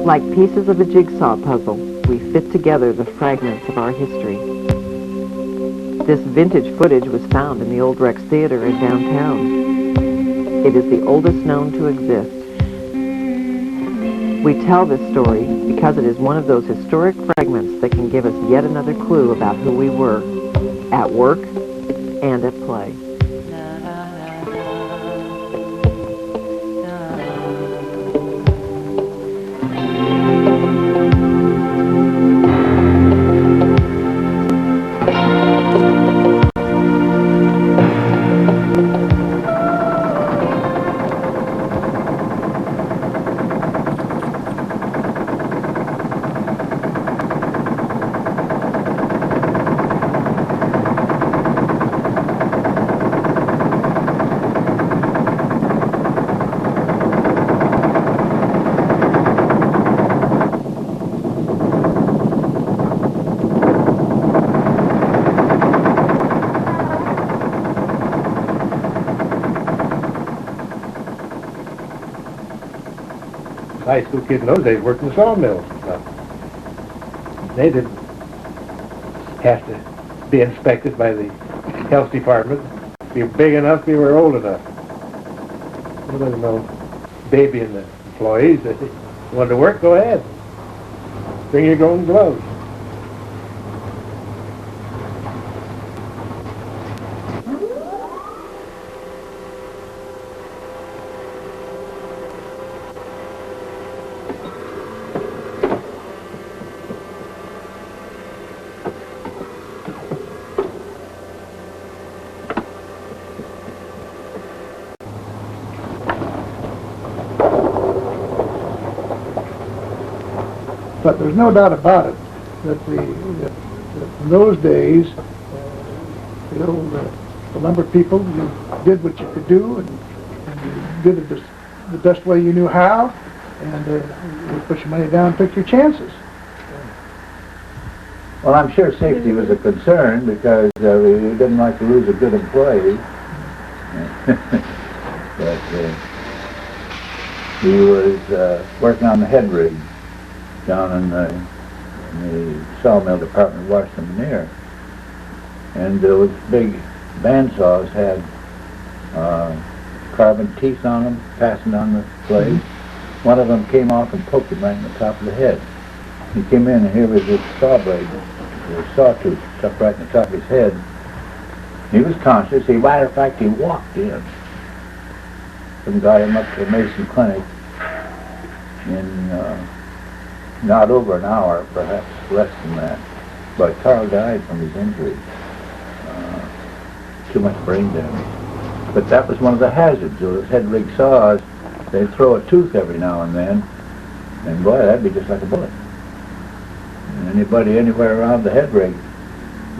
Like pieces of a jigsaw puzzle, we fit together the fragments of our history. This vintage footage was found in the old Rex Theater in downtown. It is the oldest known to exist. We tell this story because it is one of those historic fragments that can give us yet another clue about who we were, at work and at play. High school kids in those days worked in the sawmills and stuff. They didn't have to be inspected by the health department. If you were big enough, you were old enough. There was no baby in the employees. If you wanted to work, go ahead. Bring your own gloves. But there's no doubt about it that in those days, the lumber people, you did what you could do, and you did it the best way you knew how, and you put your money down and took your chances. Well, I'm sure safety was a concern because we didn't like to lose a good employee. But he was working on the head rig down in the sawmill department of Washington Veneer. And those big bandsaws had carbon teeth on them, fastened on the blade. One of them came off and poked him right in the top of the head. He came in and here was this saw blade, the sawtooth stuck right in the top of his head. He was conscious. As a matter of fact, he walked in. Some got him up to the Mason Clinic in not over an hour, perhaps less than that. But Carl died from his injuries. Too much brain damage. But that was one of the hazards. Those head rig saws, they'd throw a tooth every now and then, and boy, that'd be just like a bullet. And anybody anywhere around the head rig,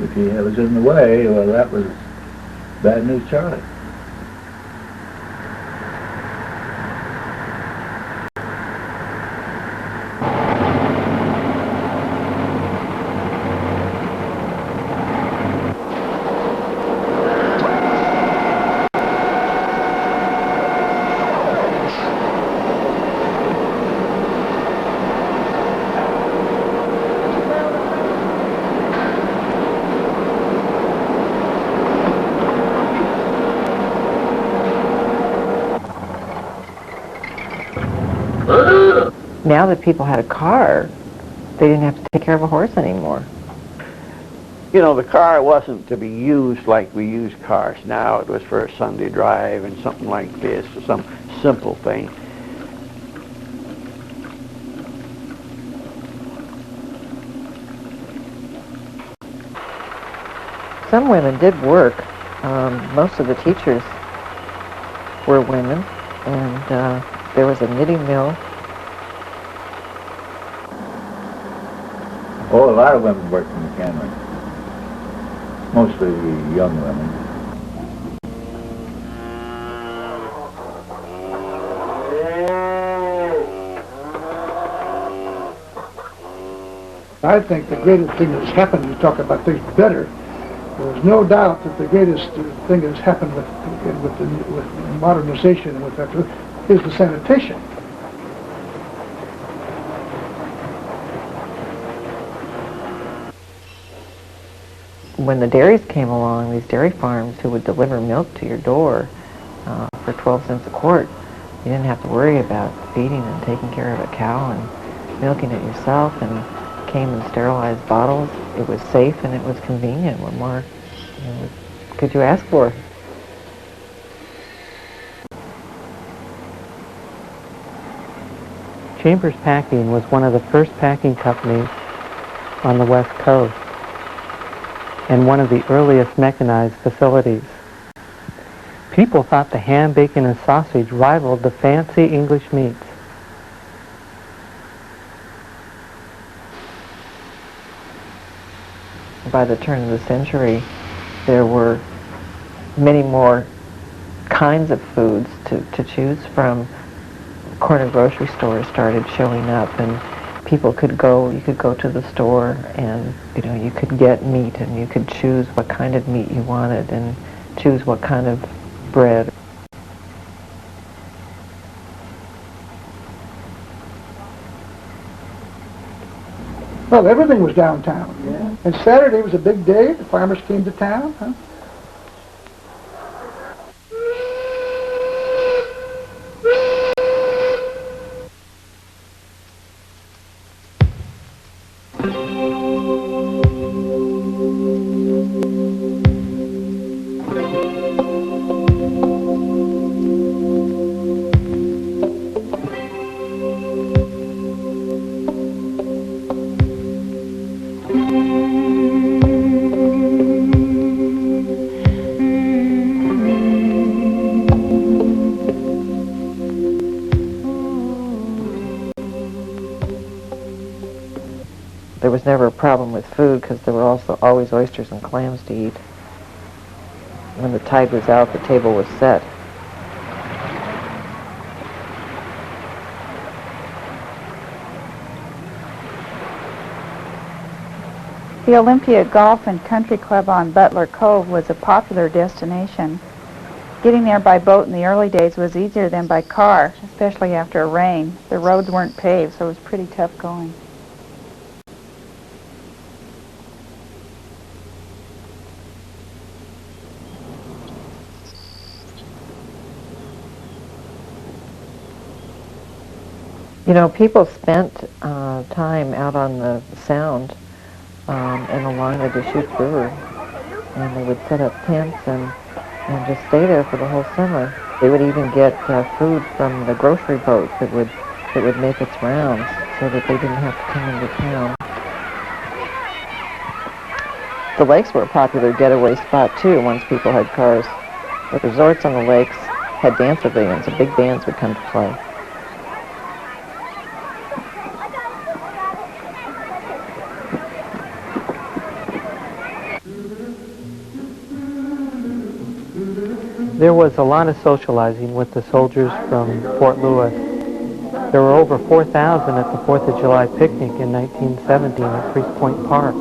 if he was in the way, well, that was bad news Charlie. Now that people had a car, they didn't have to take care of a horse anymore. You know, the car wasn't to be used like we use cars now. It was for a Sunday drive and something like this, or some simple thing. Some women did work. Most of the teachers were women, and there was a knitting mill. Oh, a lot of women worked in the cannery. Mostly young women. I think the greatest thing that's happened, you talk about things better, there's no doubt that the greatest thing that's happened with modernization and with that is the sanitation. when the dairies came along, these dairy farms who would deliver milk to your door for 12 cents a quart, you didn't have to worry about feeding and taking care of a cow and milking it yourself, and came in sterilized bottles. It was safe and it was convenient. What more could you ask for? Chambers Packing was one of the first packing companies on the West Coast and one of the earliest mechanized facilities. People thought the ham, bacon, and sausage rivaled the fancy English meats. By the turn of the century, there were many more kinds of foods to choose from. Corner grocery stores started showing up, and you could go to the store and you could get meat, and you could choose what kind of meat you wanted and choose what kind of bread. Well, everything was downtown. Yeah. And Saturday was a big day. The farmers came to town, huh? There was never a problem with food because there were also always oysters and clams to eat. When the tide was out, the table was set. The Olympia Golf and Country Club on Butler Cove was a popular destination. Getting there by boat in the early days was easier than by car, especially after a rain. The roads weren't paved, so it was pretty tough going. People spent time out on the Sound and along the Deschutes River, and they would set up tents and just stay there for the whole summer. They would even get food from the grocery boat that would make its rounds so that they didn't have to come into town. The lakes were a popular getaway spot too once people had cars. The resorts on the lakes had dance pavilions and big bands would come to play. There was a lot of socializing with the soldiers from Fort Lewis. There were over 4,000 at the 4th of July picnic in 1917 at Priest Point Park.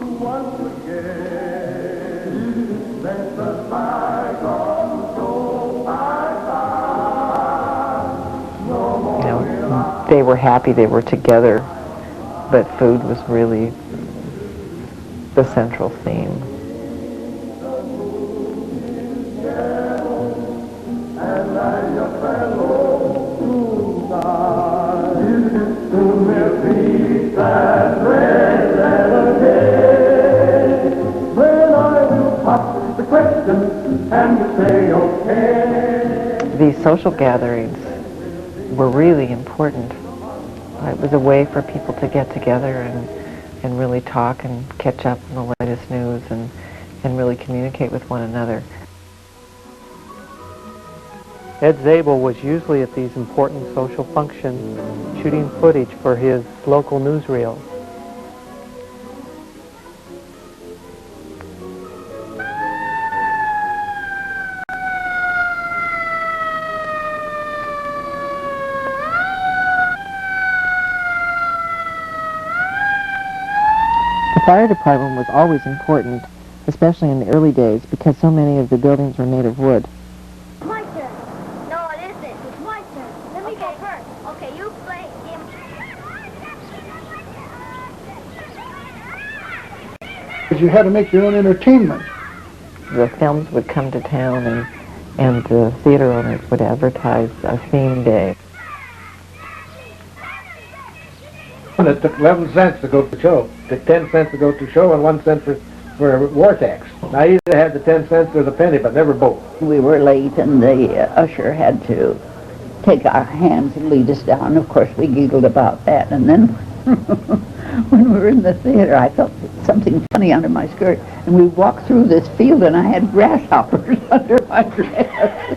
They were happy, they were together, but food was really the central theme. These social gatherings were really important. It was a way for people to get together and really talk and catch up on the latest news and really communicate with one another. Ed Zabel was usually at these important social functions shooting footage for his local newsreels. The fire department was always important, especially in the early days, because so many of the buildings were made of wood. My turn. No, it isn't. It's my turn. Let me go first. Okay, you play him. Because you had to make your own entertainment. the films would come to town and the theater owners would advertise a theme day. And it took 11 cents to go to the show. It took 10 cents to go to the show and 1 cent for war tax. I either had the 10 cents or the penny, but never both. We were late, and the usher had to take our hands and lead us down. Of course, we giggled about that. And then when we were in the theater, I felt something funny under my skirt. And we walked through this field, and I had grasshoppers under my dress,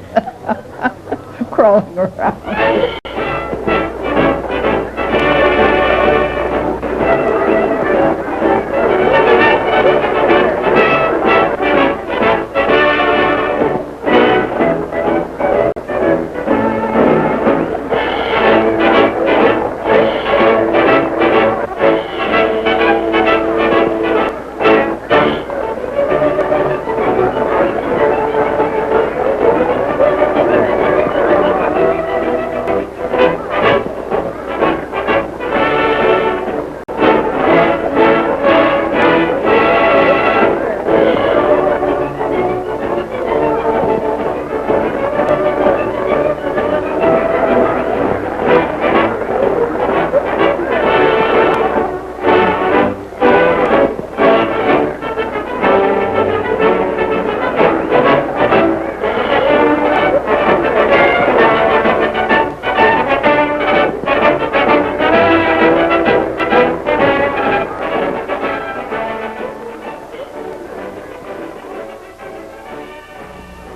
crawling around.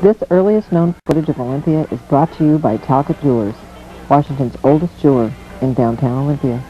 This earliest known footage of Olympia is brought to you by Talcott Jewelers, Washington's oldest jeweler in downtown Olympia.